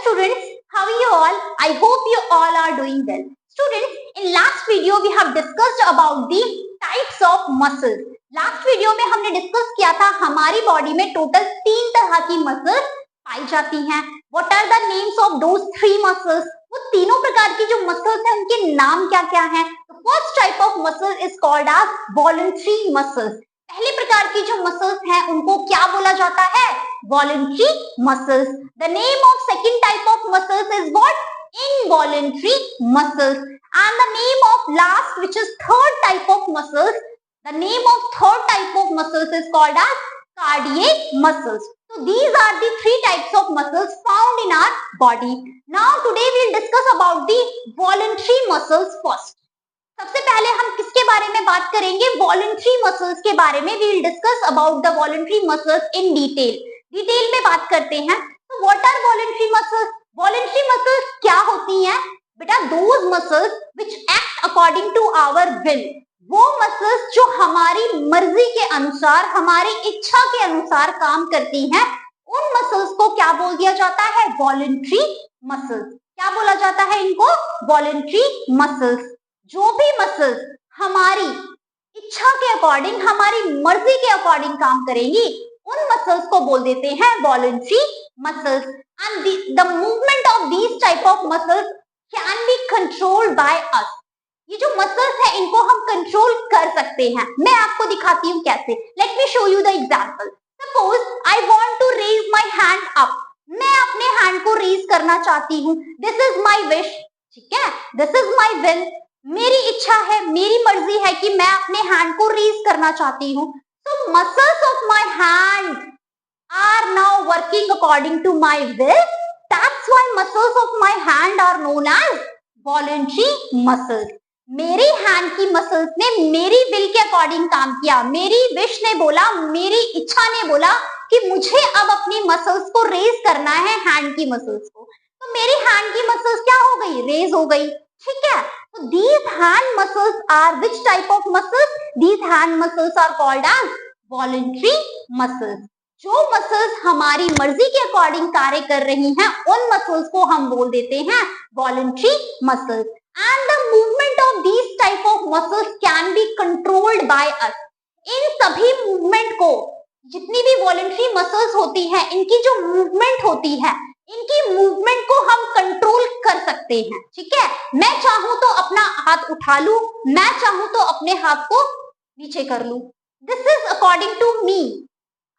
students, how are you all? I hope you all are doing well. Students, in last video we have discussed about the types of muscles. Last video में हमने discuss किया था हमारी body में total 3 तरह की muscles पाई जाती हैं. What are the names of those 3 muscles? वो तीनों प्रकार की जो मसल्स हैं उनके नाम क्या क्या हैं? The first type of muscle is called as voluntary muscles. पहले प्रकार की जो मसल्स हैं उनको क्या बोला जाता है? Voluntary muscles. The name of second type of muscles is what? Involuntary muscles. And the name of last, which is third type of muscles, the name of third type of muscles is called as cardiac muscles. So these are the 3 types of muscles found in our body. Now today we will discuss about the voluntary muscles first. सबसे पहले हम किसके बारे में बात करेंगे? Voluntary muscles के बारे में. We will discuss about the voluntary muscles in detail. Detail में बात करते हैं. तो what are voluntary muscles? Voluntary muscles क्या होती हैं? बेटा, those muscles which act according to our will. वो मसल्स जो हमारी मर्जी के अनुसार, हमारी इच्छा के अनुसार काम करती हैं, उन मसल्स को क्या बोल दिया जाता है? Voluntary muscles. क्या बोला जाता है इनको? Voluntary muscles. जो भी मसल्स हमारी इच्छा के अकॉर्डिंग, हमारी मर्जी के अकॉर्डिंग काम करेंगी, उन मसल्स को बोल देते हैं voluntary muscles. And the movement of these type of muscles can be controlled by us. ये जो मसल्स है इनको हम कंट्रोल कर सकते हैं. मैं आपको दिखाती हूँ कैसे. Let me show you the example. Suppose I want to raise my hand up. मैं अपने हैंड को रेज करना चाहती हूँ. This is my wish. ठीक है, दिस इज माय विल. मेरी इच्छा है, मेरी मर्जी है कि मैं अपने हैंड को रेज करना चाहती हूँ. So muscles of my hand are now working according to my will. That's why muscles of my hand are known as voluntary muscles. मेरी हैंड की मसल्स ने मेरी विल के अकॉर्डिंग काम किया. मेरी विश ने बोला, मेरी इच्छा ने बोला कि मुझे अब अपनी मसल्स को रेज करना है, हैंड की मसल्स को. तो मेरी हैंड की मसल्स क्या हो गई? रेज हो गई. ठीक है. So these hand muscles are which type of muscles? These hand muscles are called as voluntary muscles. जो मसल्स हमारी मर्जी के अकॉर्डिंग कार्य कर रही हैं, उन मसल्स को हम बोल देते हैं voluntary muscles. And the movement of these type of muscles can be controlled by us. इन सभी मूवमेंट को, जितनी भी voluntary muscles होती हैं, इनकी जो मूवमेंट होती है, इनकी मूवमेंट को हम कंट्रोल कर सकते हैं. ठीक है. मैं चाहूं तो अपना हाथ उठा लूं, मैं चाहूं तो अपने हाथ को नीचे कर लूं. This is according to me.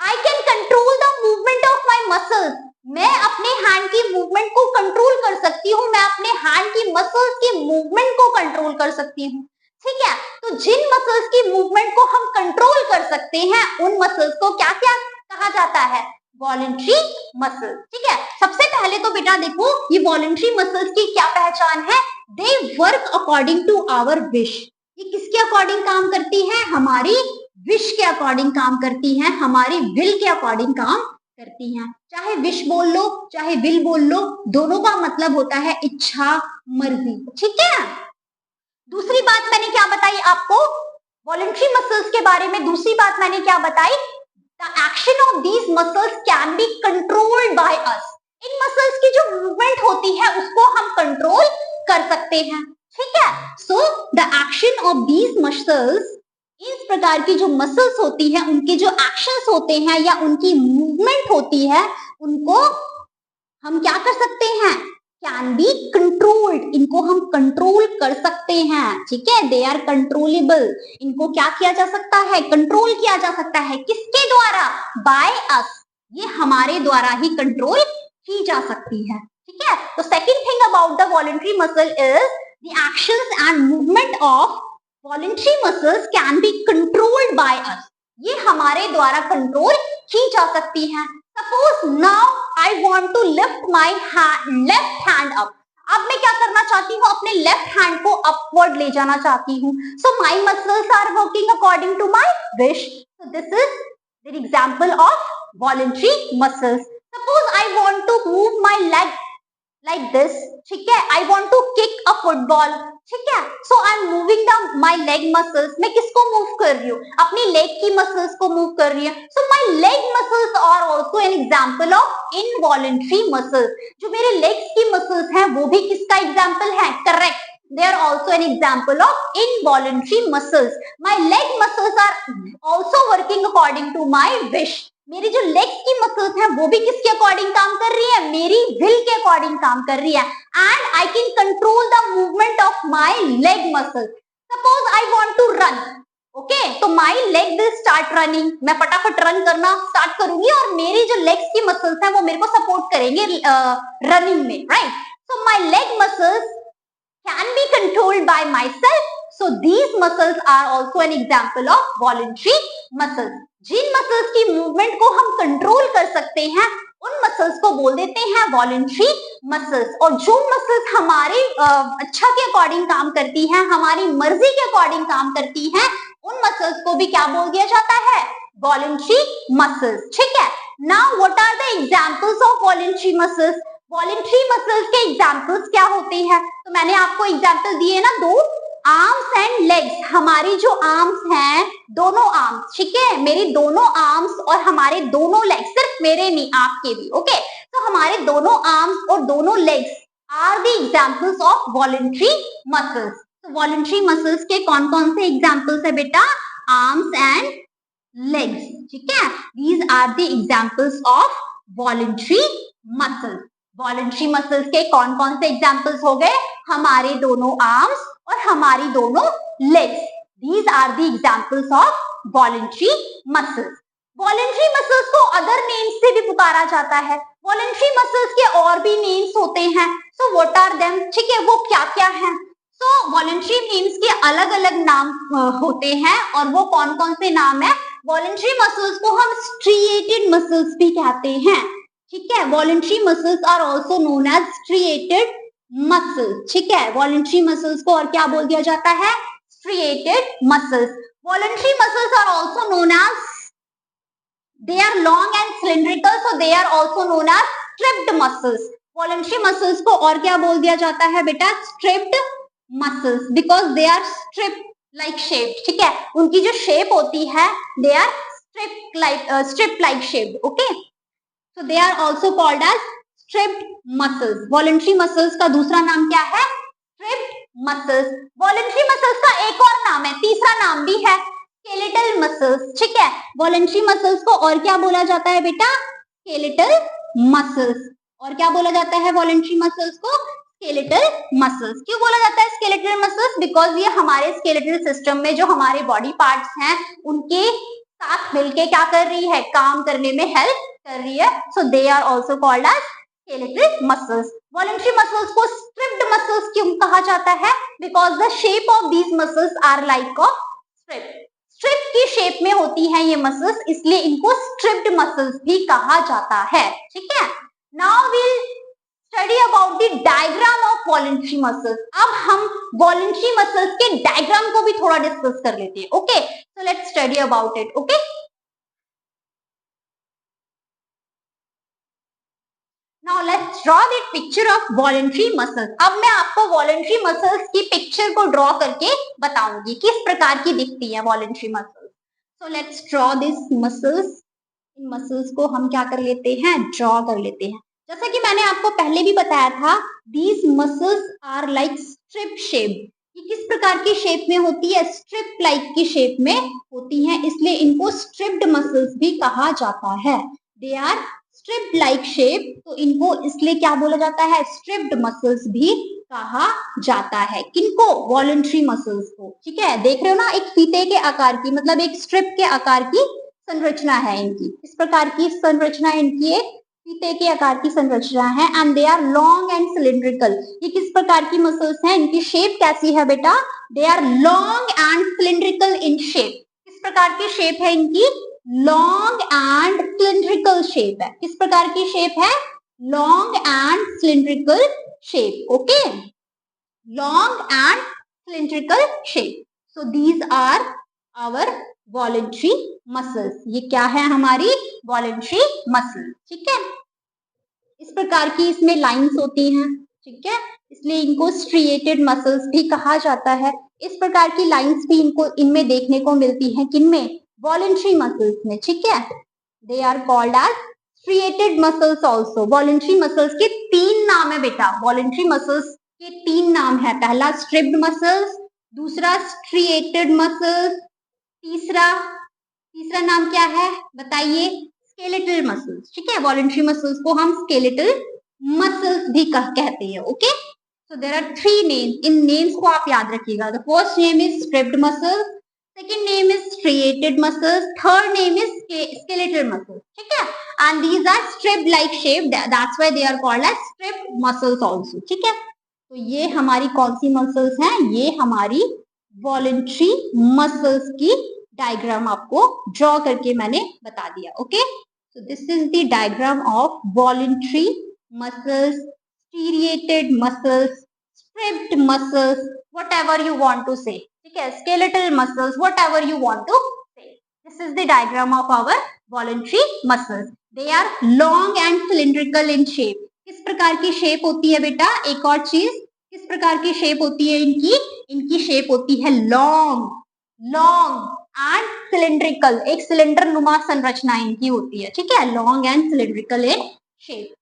I can control the movement of my muscles. मैं अपने हैंड की मूवमेंट को कंट्रोल कर सकती हूँ. मैं अपने हैंड की मसल्स की मूवमेंट को कंट्रोल कर सकती हूँ. ठीक है. तो जिन मसल्स की मूवमेंट को हम कंट्रोल कर सकते हैं, उन मसल्स को क्या क्या कहा जाता है? Voluntary muscles. ठीक है. सबसे पहले तो बेटा देखो, ये वॉलंटरी मसल्स की क्या पहचान है? They work according to our wish. ये किसके अकॉर्डिंग काम करती है? हमारी विश के अकॉर्डिंग काम करती हैं, हमारी विल के अकॉर्डिंग काम करती हैं. चाहे विश बोल लो, चाहे विल बोल लो, दोनों का मतलब होता है इच्छा, मर्जी. ठीक है. दूसरी बात मैंने क्या बताई आपको वॉलंटरी मसल्स के बारे में? दूसरी बात मैंने क्या बताई? The action of these muscles can be controlled by us. In muscles की जो मूवमेंट होती है उसको हम कंट्रोल कर सकते हैं. ठीक है. So the action of these muscles, इस प्रकार की जो मसल्स होती है, उनके जो एक्शंस होते हैं या उनकी मूवमेंट होती है, उनको हम क्या कर सकते हैं? Can be controlled. इनको हम कंट्रोल कर सकते हैं. ठीक है. They are controllable. इनको क्या किया जा सकता है? कंट्रोल किया जा सकता है. किसके द्वारा? Bye us. ये हमारे द्वारा ही कंट्रोल की जा सकती है. ठीक है. तो second thing about the voluntary muscle is the actions and movement of voluntary muscles can be controlled by us. ये हमारे द्वारा कंट्रोल की जा सकती है. Suppose now I want to lift my left hand up. अब मैं क्या करना चाहती हूँ? अपने लेफ्ट हैंड को अपवर्ड ले जाना चाहती हूँ. So my muscles are working according to my wish. So this is the example of voluntary muscles. Suppose I want to move my leg like this, ठीक है। I want to kick a football, ठीक है। So I am moving the my leg muscles, मैं किसको move कर रही हूँ? अपनी लेग की मसल्स को मूव कर रही हूँ। So my leg muscles are also an example of involuntary muscles. जो मेरे लेग्स की मसल्स हैं वो भी किसका एग्जाम्पल है? Correct, they are also an example of involuntary muscles. My leg muscles are also working according to my wish. मेरी जो लेग्स की मसल्स हैं वो भी किसके अकॉर्डिंग काम कर रही है? मेरी विल के अकॉर्डिंग काम कर रही है। And I can control the movement of my leg muscles. Suppose I want to run, okay, तो my leg will start running, मैं फटाफट रन करना स्टार्ट करूंगी और मेरी जो लेग्स की मसल्स हैं वो मेरे को सपोर्ट करेंगे रनिंग में, right. So my leg muscles can be controlled by myself. So these muscles are also an example of voluntary muscles. जिन मसल्स की मूवमेंट को हम कंट्रोल कर सकते हैं उन मसल्स को बोल देते हैं वॉलंटरी मसल्स। और जो मसल्स हमारे अच्छा के अकॉर्डिंग काम करती हैं, हमारी मर्जी के अकॉर्डिंग काम करती हैं, उन मसल्स को भी क्या बोल दिया जाता है? वॉलंटरी मसल्स, ठीक है। Now what are the examples of voluntary muscles? Voluntary muscles के एग्जाम्पल्स क्या होते हैं? तो मैंने आपको एग्जाम्पल दिए ना दो, आर्म्स एंड लेग्स। हमारी जो आर्म्स हैं, दोनों आर्म्स, ठीक है, मेरी दोनों आर्म्स और हमारे दोनों लेग्स, सिर्फ मेरे नहीं आपके भी, ओके। तो हमारे दोनों आर्म्स और दोनों legs are the examples of voluntary muscles. तो वॉलंटरी मसल्स के कौन कौन से एग्जाम्पल्स है बेटा? आर्म्स एंड लेग्स, ठीक है। These are the examples of voluntary muscles. Voluntary muscles के कौन कौन से एग्जाम्पल्स हो गए? हमारे दोनों आर्म्स और हमारी दोनों legs. These are the examples of voluntary muscles. Voluntary muscles को अदर नेम्स से भी पुकारा जाता है। वॉलंटरी मसल्स के और भी नेम्स होते हैं। सो व्हाट आर देम, ठीक है, वो क्या क्या है? सो वॉलंटरी नेम्स के अलग अलग नाम होते हैं और वो कौन कौन से नाम है? वॉलंटरी मसल्स को हम स्ट्रिएटेड मसल्स भी कहते हैं, ठीक है। Voluntary muscles are also known as striated muscles, ठीक है। वॉलंटरी मसल्स को और क्या बोल दिया जाता है? Striated muscles. Voluntary muscles are also known as, they are long and cylindrical, so they are also known as stripped muscles. Voluntary muscles को और क्या बोल दिया जाता है बेटा? stripped muscles, because they are strip like shaped, ठीक है। उनकी जो शेप होती है they are strip like shaped, okay. So they are also called as stripped muscles. Voluntary muscles का दूसरा नाम क्या है? stripped muscles. वॉलंटरी मसल्स का एक और नाम है, तीसरा नाम भी है, स्केलेटल मसल्स, ठीक है। वॉलंटरी मसल्स को और क्या बोला जाता है बेटा? Skeletal muscles. और क्या बोला जाता है वॉलंटरी मसल्स को? Skeletal muscles. क्यों बोला जाता है स्केलेटल मसल्स? बिकॉज ये हमारे स्केलेटल सिस्टम में जो हमारे बॉडी पार्ट्स हैं उनके साथ मिलके क्या कर रही है? काम करने में हेल्प कर रही है। So they are also called as skeletal muscles. Voluntary muscles को स्ट्रिप्ड मसल्स क्यों कहा जाता है? Because the shape of these muscles are like of strip. Strip की शेप में होती है ये मसल्स, इसलिए इनको स्ट्रिप्ड मसल्स भी कहा जाता है, ठीक है। Now will study about the diagram of voluntary muscles. अब हम वॉलंटरी मसल्स के डायग्राम को भी थोड़ा डिस्कस कर लेते हैं, okay. So let's study about it, okay. Now let's draw the picture of voluntary muscles. अब मैं आपको voluntary muscles की पिक्चर को ड्रॉ करके बताऊंगी किस प्रकार की दिखती है voluntary muscles. So let's draw these muscles. In muscles को हम क्या कर लेते हैं? ड्रॉ कर लेते हैं। जैसा कि मैंने आपको पहले भी बताया था, these muscles are like strip shape. ये किस प्रकार की शेप में होती है? स्ट्रिप लाइक की शेप में होती है, इसलिए इनको स्ट्रिप्ड मसल्स भी कहा जाता है। They are striped like shape, तो इनको इसलिए क्या बोला जाता है? स्ट्रिप्ड मसल्स भी कहा जाता है। किनको? वॉलंटरी मसल्स को, ठीक है। देख रहे हो ना, एक फीते के आकार की, मतलब एक स्ट्रिप के आकार की संरचना है इनकी। इस प्रकार की संरचना इनकी एक फीते के आकार की संरचना है। And they are long and cylindrical. ये किस प्रकार की मसल्स हैं? इनकी शेप कैसी है बेटा? They are long and cylindrical in shape. किस प्रकार की शेप है इनकी? लॉन्ग एंड सिलिंड्रिकल शेप है। किस प्रकार की शेप है? Long and cylindrical shape, okay. Long and cylindrical shape. So these are our voluntary muscles. ये क्या है? हमारी वॉलंटरी मसल, ठीक है। इस प्रकार की इसमें लाइंस होती हैं, ठीक है, इसलिए इनको स्ट्रिएटेड मसल्स भी कहा जाता है। इस प्रकार की लाइंस भी इनमें देखने को मिलती हैं, किनमें? वॉलेंट्री मसल्स में, ठीक है। They are called as striated muscles also. Voluntary muscles के 3 नाम है बेटा, वॉलेंट्री मसल्स के 3 नाम है। पहला स्ट्रिप्ड मसल्स, दूसरा स्ट्रिएटेड मसल्स, तीसरा नाम क्या है बताइए? स्केलेटल मसल्स, ठीक है। वॉलेंट्री मसल्स को हम स्केलेटल मसल्स भी कहते हैं, okay. So there are 3 names, इन नेम्स को आप याद रखिएगा। The first name is striped muscles, second name is striated muscles, third name is skeletal muscles, ठीक है। And these are striped like shape, that's why they are called as striped muscles also, ठीक है। तो ये हमारी कौन सी muscles हैं? ये हमारी वॉलेंट्री मसल्स की डायग्राम आपको ड्रॉ करके मैंने बता दिया, okay. So this is the diagram of voluntary muscles, striated muscles, stripped muscles, whatever you want to say, ठीक है, skeletal muscles, whatever you want to say. This is the diagram of our voluntary muscles. They are long and cylindrical in shape. किस प्रकार की shape होती है बेटा? एक और चीज, किस प्रकार की शेप होती है इनकी? इनकी शेप होती है लॉन्ग एंड सिलिंड्रिकल, एक सिलेंडर नुमा संरचना इनकी होती है, ठीक है, long and cylindrical in shape.